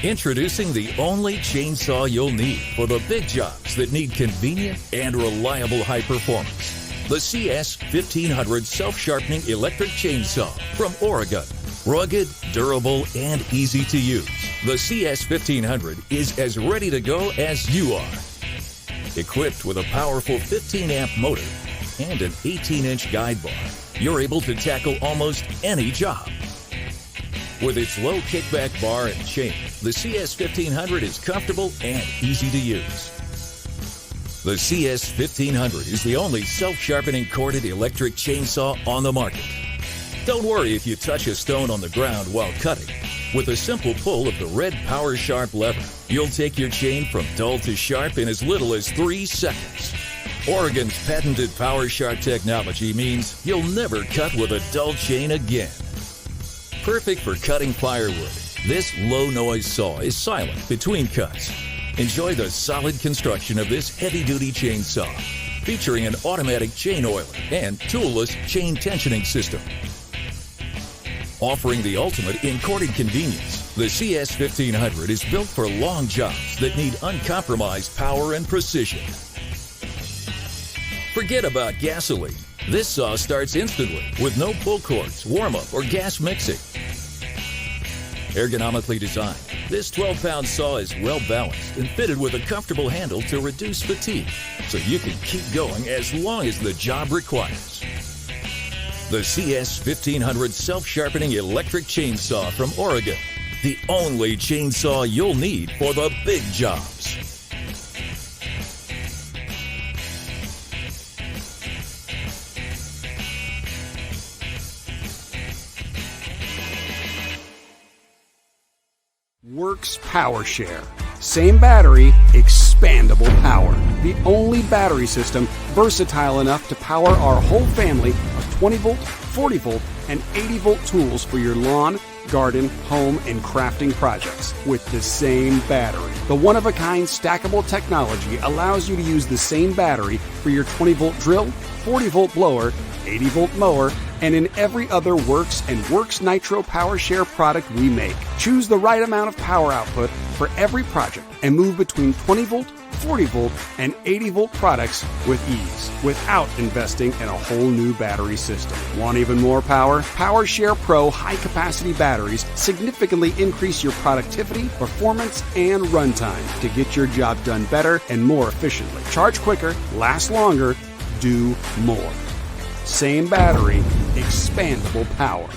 Introducing the only chainsaw you'll need for the big jobs that need convenient and reliable high performance. The CS 1500 Self-Sharpening Electric Chainsaw from Oregon. Rugged, durable, and easy to use. The CS 1500 is as ready to go as you are. Equipped with a powerful 15-amp motor and an 18-inch guide bar, you're able to tackle almost any job. With its low kickback bar and chain, the CS 1500 is comfortable and easy to use. The CS 1500 is the only self-sharpening corded electric chainsaw on the market. Don't worry if you touch a stone on the ground while cutting. With a simple pull of the red Power Sharp lever, you'll take your chain from dull to sharp in as little as 3 seconds. Oregon's patented Power Sharp technology means you'll never cut with a dull chain again. Perfect for cutting firewood, this low-noise saw is silent between cuts. Enjoy the solid construction of this heavy-duty chainsaw, featuring an automatic chain oiler and toolless chain tensioning system. Offering the ultimate in corded convenience, the CS 1500 is built for long jobs that need uncompromised power and precision. Forget about gasoline. This saw starts instantly with no pull cords, warm-up, or gas mixing. Ergonomically designed, this 12-pound saw is well-balanced and fitted with a comfortable handle to reduce fatigue, so you can keep going as long as the job requires. The CS 1500 Self-Sharpening Electric Chainsaw from Oregon, the only chainsaw you'll need for the big jobs. WORX Power Share. Same battery, expandable power. The only battery system versatile enough to power our whole family of 20-volt, 40-volt, and 80-volt tools for your lawn, garden, home, and crafting projects with the same battery. The one-of-a-kind stackable technology allows you to use the same battery for your 20-volt drill, 40-volt blower, 80-volt mower, and in every other WORX and WORX Nitro Power Share product we make. Choose the right amount of power output for every project and move between 20-volt, 40-volt, and 80-volt products with ease without investing in a whole new battery system. Want even more power? Power Share Pro high-capacity batteries significantly increase your productivity, performance, and runtime to get your job done better and more efficiently. Charge quicker, last longer, do more. Same battery, expandable power.